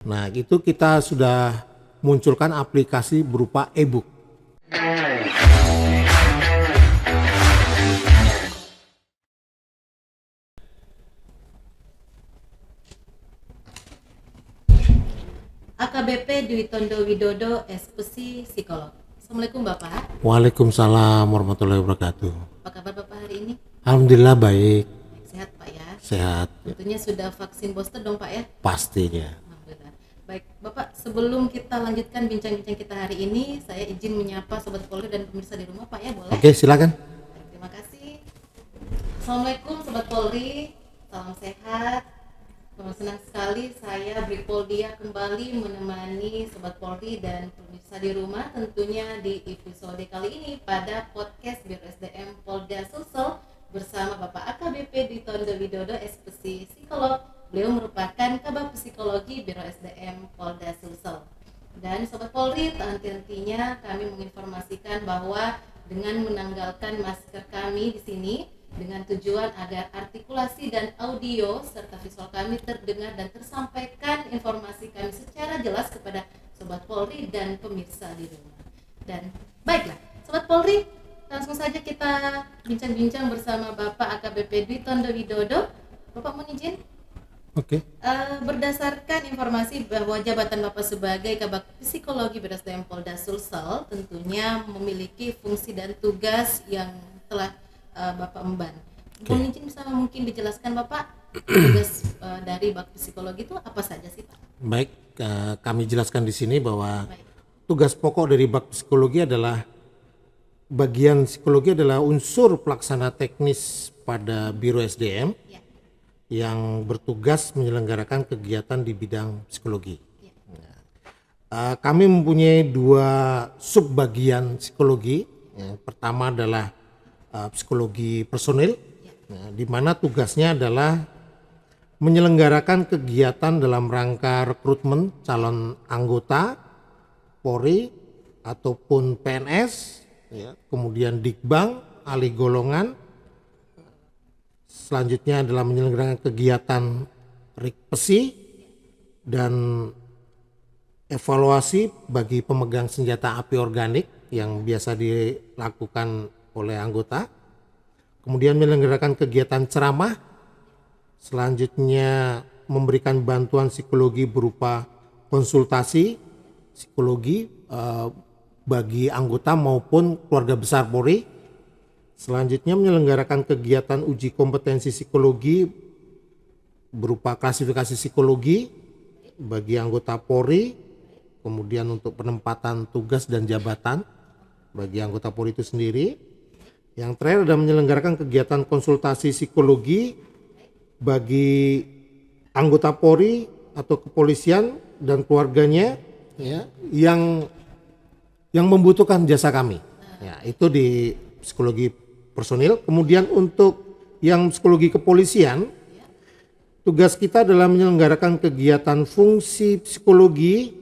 Nah, itu kita sudah munculkan aplikasi berupa e-book. AKBP Dwi Tondo Widodo, Spesi Psikolog. Assalamualaikum Bapak. Waalaikumsalam warahmatullahi wabarakatuh. Apa kabar Bapak hari ini? Alhamdulillah baik, Sehat Pak ya? sehat Tentunya sudah vaksin booster dong Pak ya? pastinya. Alhamdulillah. Baik Bapak, sebelum kita lanjutkan bincang-bincang kita hari ini, saya izin menyapa Sobat Polri dan pemirsa di rumah Pak ya, boleh? Oke, silakan. Baik, terima kasih. Assalamualaikum Sobat Polri, salam sehat. Senang sekali saya Bripoldia kembali menemani Sobat Polri dan pemirsa di rumah tentunya di episode kali ini pada podcast Biro SDM Polda Sulsel bersama Bapak AKBP Dwi Tondo Widodo, Spesi Psikolog. Beliau merupakan Kabag Psikologi Biro SDM Polda Sulsel. Dan Sobat Polri, tak henti-hentinya kami menginformasikan bahwa dengan menanggalkan masker kami di sini dengan tujuan agar artikulasi dan audio serta visual kami terdengar dan tersampaikan informasi kami secara jelas kepada Sobat Polri dan pemirsa di rumah. Dan baiklah, Sobat Polri, langsung saja kita bincang-bincang bersama Bapak AKBP Dwi Tondo Widodo. Bapak mohon izin. Oke. Berdasarkan informasi bahwa jabatan Bapak sebagai Kabag Psikologi Biro SDM Polda Sulsel tentunya memiliki fungsi dan tugas yang telah Bapak emban. Mohon izin bisa mungkin dijelaskan Bapak tugas dari Bak Psikologi itu apa saja sih Pak? Baik, kami jelaskan di sini bahwa Baik. tugas pokok dari Bak Psikologi adalah bagian psikologi adalah unsur pelaksana teknis pada Biro SDM Ya. yang bertugas menyelenggarakan kegiatan di bidang psikologi. Ya. Kami mempunyai dua subbagian psikologi. Yang pertama adalah psikologi personil, di mana tugasnya adalah menyelenggarakan kegiatan dalam rangka rekrutmen calon anggota Polri ataupun PNS, kemudian Dikbang, ahli golongan. Selanjutnya adalah menyelenggarakan kegiatan Rikpesi dan evaluasi bagi pemegang senjata api organik yang biasa dilakukan oleh anggota. Kemudian menyelenggarakan kegiatan ceramah. Selanjutnya memberikan bantuan psikologi berupa konsultasi psikologi bagi anggota maupun keluarga besar Polri. Selanjutnya menyelenggarakan kegiatan uji kompetensi psikologi berupa klasifikasi psikologi bagi anggota Polri, kemudian untuk penempatan tugas dan jabatan bagi anggota Polri itu sendiri. Yang terakhir adalah menyelenggarakan kegiatan konsultasi psikologi bagi anggota Polri atau kepolisian dan keluarganya yang membutuhkan jasa kami. Ya, itu di psikologi personil. Kemudian untuk yang psikologi kepolisian, tugas kita adalah menyelenggarakan kegiatan fungsi psikologi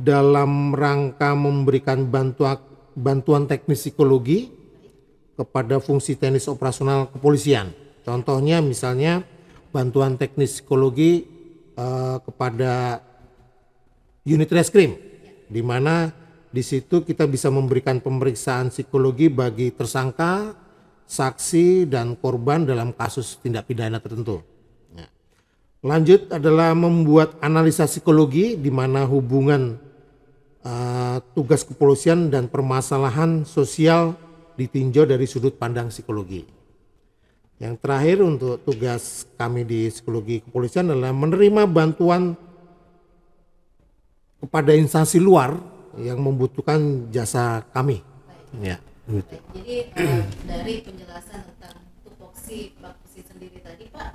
dalam rangka memberikan bantuan teknis psikologi kepada fungsi teknis operasional kepolisian. Contohnya misalnya bantuan teknis psikologi kepada unit reskrim, di mana di situ kita bisa memberikan pemeriksaan psikologi bagi tersangka, saksi dan korban dalam kasus tindak pidana tertentu. Lanjut adalah membuat analisa psikologi di mana hubungan tugas kepolisian dan permasalahan sosial ditinjau dari sudut pandang psikologi. Yang terakhir untuk tugas kami di psikologi kepolisian adalah menerima bantuan kepada instansi luar yang membutuhkan jasa kami. Ya, gitu. Jadi dari penjelasan tentang tupoksi Bak-Psi sendiri tadi Pak,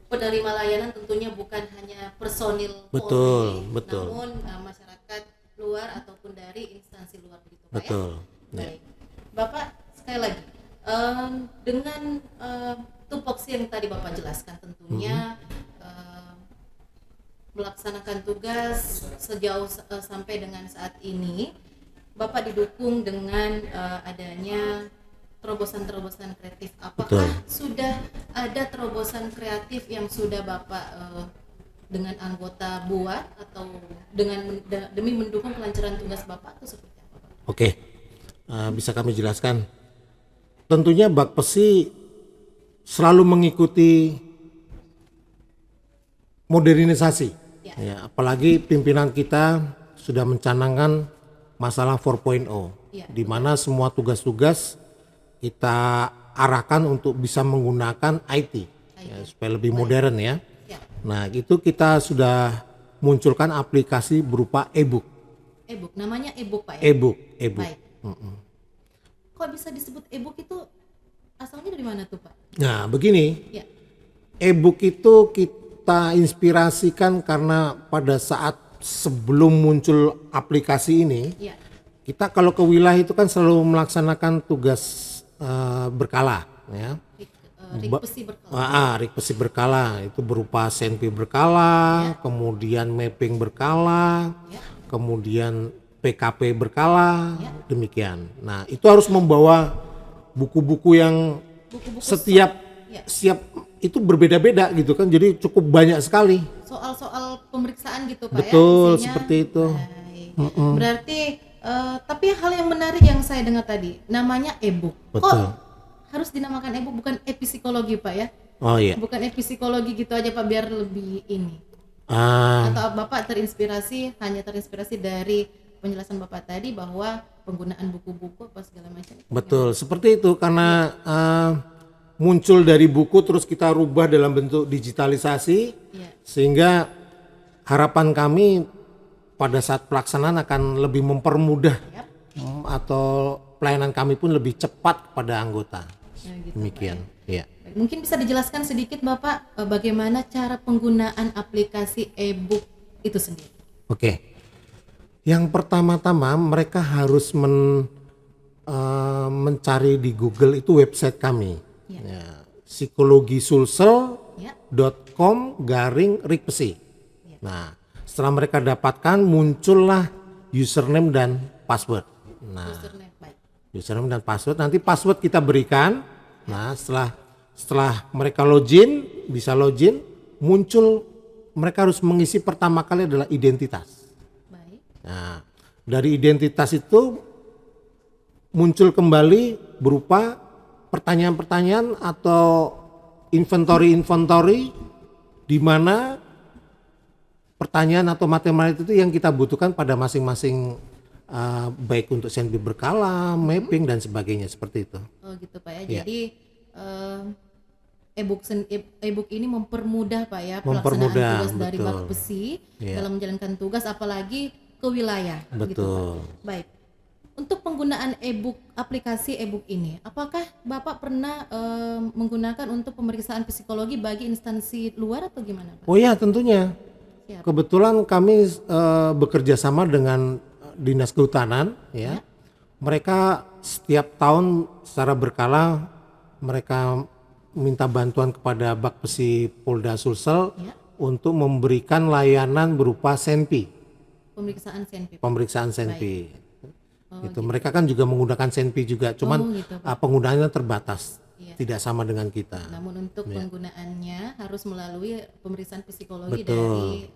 penerima layanan tentunya bukan hanya personil Betul, Polri, betul. namun masyarakat luar ataupun dari instansi luar begitu Pak Betul. ya? Baik. Bapak sekali lagi dengan tupoksi yang tadi Bapak jelaskan tentunya melaksanakan tugas sejauh sampai dengan saat ini Bapak didukung dengan adanya terobosan-terobosan kreatif. Apakah Betul. sudah ada terobosan kreatif yang sudah Bapak dengan anggota buat atau demi mendukung kelancaran tugas Bapak atau seperti apa, Pak? Oke, bisa kami jelaskan. Tentunya Bakpesi selalu mengikuti modernisasi. Ya, apalagi pimpinan kita sudah mencanangkan masalah 4.0, di mana semua tugas-tugas kita arahkan untuk bisa menggunakan IT, ya, supaya lebih modern ya. Nah, itu kita sudah munculkan aplikasi berupa e-book. E-book, namanya e-book Pak ya? E-book. Baik. Kok bisa disebut e-book itu asalnya dari mana tuh Pak? Nah, begini. Ya. E-book itu kita inspirasikan karena pada saat sebelum muncul aplikasi ini, Ya. kita kalau ke wilayah itu kan selalu melaksanakan tugas berkala, ya. Rikpesi berkala. Rikpesi berkala itu berupa senpi berkala, kemudian mapping berkala, kemudian PKP berkala, demikian. Nah, itu harus membawa buku-buku yang Buku-buku setiap itu berbeda-beda gitu kan, jadi cukup banyak sekali. soal-soal pemeriksaan gitu Pak Betul, ya? Isinya. seperti itu. Baik. Berarti tapi hal yang menarik yang saya dengar tadi namanya e-book. Betul. Kok harus dinamakan e-book bukan e-psikologi Pak ya? Oh iya. Bukan e-psikologi gitu aja Pak biar lebih ini. Ah, Atau Bapak hanya terinspirasi dari penjelasan Bapak tadi bahwa penggunaan buku-buku apa segala macam. betul, seperti itu karena muncul dari buku terus kita rubah dalam bentuk digitalisasi, Iya. sehingga harapan kami pada saat pelaksanaan akan lebih mempermudah atau pelayanan kami pun lebih cepat pada anggota. Nah, gitu, Demikian. Ya. Baik, mungkin bisa dijelaskan sedikit Bapak bagaimana cara penggunaan aplikasi e-book itu sendiri. Oke. Yang pertama-tama mereka harus mencari di Google itu website kami. Ya, psikologisulsel.com/rikpesi. Nah, setelah mereka dapatkan muncullah username dan password. Nah, Username, baik. username dan password nanti password kita berikan. Nah, setelah mereka login, bisa login, muncul mereka harus mengisi pertama kali adalah identitas. Baik. Nah, dari identitas itu muncul kembali berupa pertanyaan-pertanyaan atau inventory di mana pertanyaan atau materi itu yang kita butuhkan pada masing-masing baik untuk senpi berkala, mapping dan sebagainya seperti itu. Oh gitu Pak ya. Iya. Jadi e-book ini mempermudah Pak ya pelaksanaan Mempermudah, tugas dari betul. Bakpesi Iya. dalam menjalankan tugas apalagi ke wilayah. Gitu, Betul. Pak. Baik. Untuk penggunaan aplikasi e-book ini, apakah Bapak pernah menggunakan untuk pemeriksaan psikologi bagi instansi luar atau gimana Pak? Oh ya, tentunya. Siap. Kebetulan kami bekerja sama dengan Dinas Kehutanan, ya. Mereka setiap tahun secara berkala mereka minta bantuan kepada Bakpesi Polda Sulsel untuk memberikan layanan berupa senpi, Pemeriksaan CNP. pemeriksaan senpi. Gitu. Mereka kan juga menggunakan senpi juga, cuman gitu, penggunaannya terbatas, tidak sama dengan kita. Namun untuk penggunaannya harus melalui pemeriksaan psikologi Betul. dari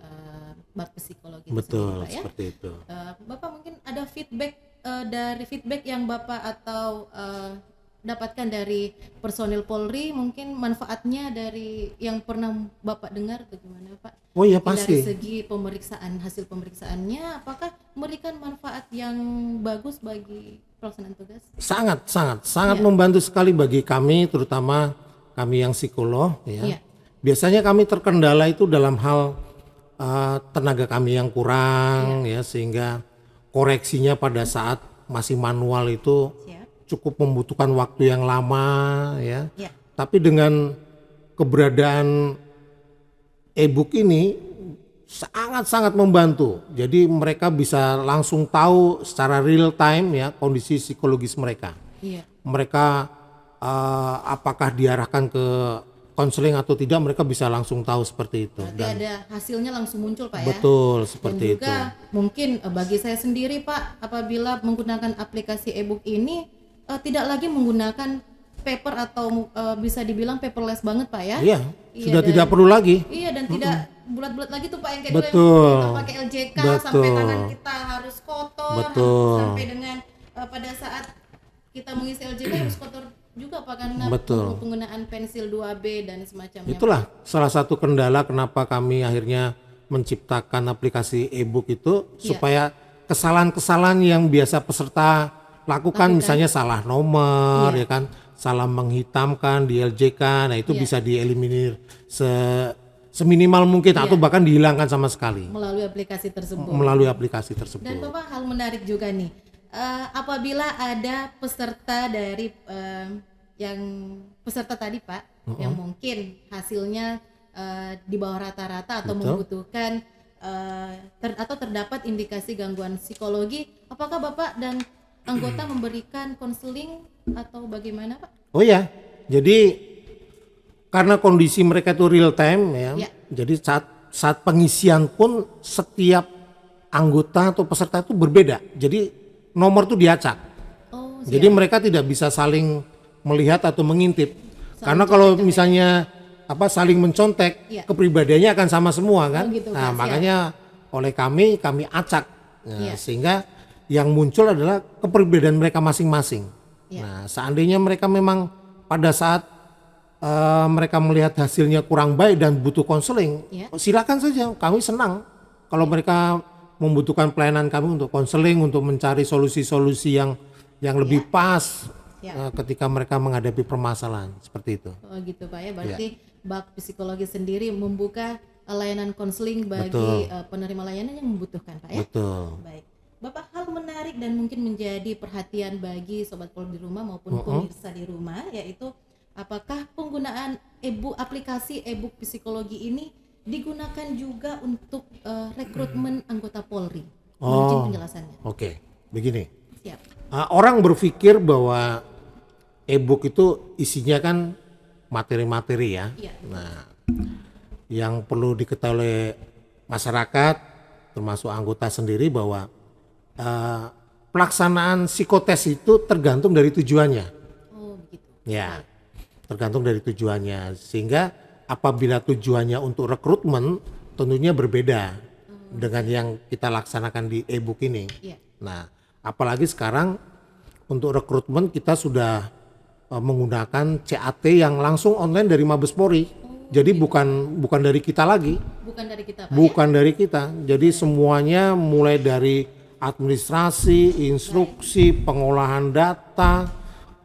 bab psikologi itu Betul, sendiri, Pak ya. seperti itu. Bapak mungkin ada feedback yang Bapak atau dapatkan dari personil Polri, mungkin manfaatnya dari yang pernah Bapak dengar atau gimana Pak? Oh iya, Mungkin pasti. dari segi hasil pemeriksaannya apakah memberikan manfaat yang bagus bagi pelaksanaan tugas? Sangat membantu sekali bagi kami, terutama kami yang psikolog, ya. Iya. Biasanya kami terkendala itu dalam hal tenaga kami yang kurang, ya, sehingga koreksinya pada saat masih manual itu Siap. cukup membutuhkan waktu yang lama, ya. Ya. Tapi dengan keberadaan e-book ini sangat membantu. Jadi mereka bisa langsung tahu secara real time ya kondisi psikologis mereka. Iya. Mereka apakah diarahkan ke konseling atau tidak, mereka bisa langsung tahu seperti itu. Berarti ada hasilnya langsung muncul Pak ya. Betul, seperti Dan juga mungkin bagi saya sendiri Pak, apabila menggunakan aplikasi e-book ini tidak lagi menggunakan paper atau bisa dibilang paperless banget Pak ya. Iya, Iya, sudah dan- tidak perlu lagi. Iya, dan tidak bulat-bulat lagi tuh Pak yang kayak Betul. dulu yang kita pakai LJK sampai Betul. tangan kita harus kotor, Betul. sampai dengan pada saat kita mengisi LJK harus kotor juga Pak karena Betul. penggunaan pensil 2B dan semacamnya. Itulah salah satu kendala kenapa kami akhirnya menciptakan aplikasi e-book itu Iya. supaya kesalahan-kesalahan yang biasa peserta lakukan, misalnya salah nomor, Iya. ya kan, salah menghitamkan di LJK, nah itu Iya. bisa dieliminir seminimal mungkin atau bahkan dihilangkan sama sekali melalui aplikasi tersebut. melalui aplikasi tersebut. Dan Bapak hal menarik juga nih, apabila ada peserta dari yang peserta tadi Pak, yang mungkin hasilnya di bawah rata-rata atau Betul. membutuhkan atau terdapat indikasi gangguan psikologi, apakah Bapak dan anggota memberikan konseling atau bagaimana Pak? Oh ya, jadi karena kondisi mereka itu real time ya, Ya. jadi saat pengisian pun setiap anggota atau peserta itu berbeda. Jadi nomor itu diacak. Oh, Jadi mereka tidak bisa saling melihat atau mengintip. Karena kalau misalnya saling mencontek, Iya. kepribadiannya akan sama semua kan. Oh, gitu, Nah, Pak, siap. makanya oleh kami acak. Nah, Iya. sehingga yang muncul adalah kepribadian mereka masing-masing. Iya. Nah, seandainya mereka memang pada saat mereka melihat hasilnya kurang baik dan butuh konseling, Iya. silakan saja. Kami senang kalau mereka membutuhkan pelayanan kami untuk konseling, untuk mencari solusi-solusi yang lebih pas Ya. ketika mereka menghadapi permasalahan seperti itu. Oh gitu Pak ya, berarti Bak Psikologi sendiri membuka layanan konseling bagi Betul. penerima layanan yang membutuhkan Pak ya. Betul. Baik, Bapak, hal menarik dan mungkin menjadi perhatian bagi Sobat Pol di rumah maupun pemirsa di rumah, yaitu apakah penggunaan aplikasi e-book psikologi ini digunakan juga untuk rekrutmen anggota Polri? Mungkin penjelasannya. Oke, begini. Siap. Orang berpikir bahwa e-book itu isinya kan materi-materi ya. Iya. Nah, yang perlu diketahui oleh masyarakat, termasuk anggota sendiri bahwa pelaksanaan psikotes itu tergantung dari tujuannya. Oh begitu. Ya, tergantung dari tujuannya. Sehingga apabila tujuannya untuk rekrutmen, tentunya berbeda dengan yang kita laksanakan di e-book ini. Iya. Nah, apalagi sekarang untuk rekrutmen kita sudah menggunakan CAT yang langsung online dari Mabes Polri. Jadi bukan dari kita lagi, Bukan dari kita Pak bukan dari kita. Jadi semuanya mulai dari administrasi, instruksi, pengolahan data,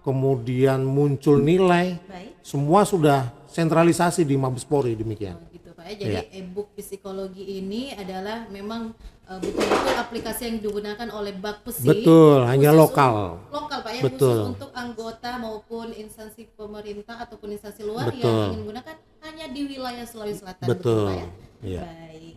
kemudian muncul nilai, ya? Baik. semua sudah sentralisasi di Mabes Polri demikian. Oh, gitu Pak ya. Jadi e-book psikologi ini adalah memang betul-betul aplikasi yang digunakan oleh Bakpesi. Betul, hanya khusus lokal. Lokal Pak ya, Betul. khusus untuk anggota maupun instansi pemerintah ataupun instansi luar Betul. yang ingin menggunakan hanya di wilayah Sulawesi Selatan. Betul. Pak ya? Iya. Baik.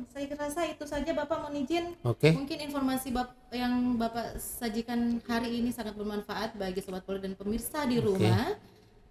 Saya rasa itu saja Bapak, mohon izin. Oke. Mungkin informasi yang Bapak sajikan hari ini sangat bermanfaat bagi Sobat Polri dan pemirsa di rumah.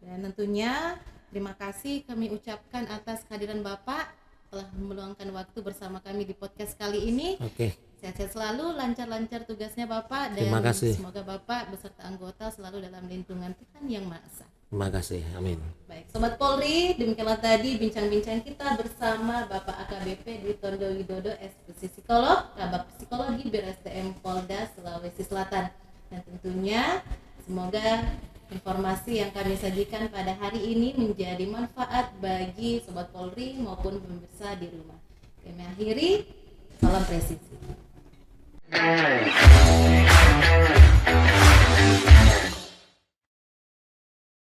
Dan tentunya terima kasih kami ucapkan atas kehadiran Bapak telah meluangkan waktu bersama kami di podcast kali ini. Oke. Sehat-sehat selalu, lancar-lancar tugasnya Bapak, dan Terima kasih. semoga Bapak beserta anggota selalu dalam lindungan Tuhan Yang Maha Esa. Terima kasih. Amin. Baik, Sobat Polri, demikianlah tadi bincang-bincang kita bersama Bapak AKBP Dwi Tondo Widodo, SPC Psikolog, Kabak Psikologi BRSDM Polda Sulawesi Selatan. Dan tentunya semoga informasi yang kami sajikan pada hari ini menjadi manfaat bagi Sobat Polri maupun pemirsa di rumah. Kami akhiri, salam presisi.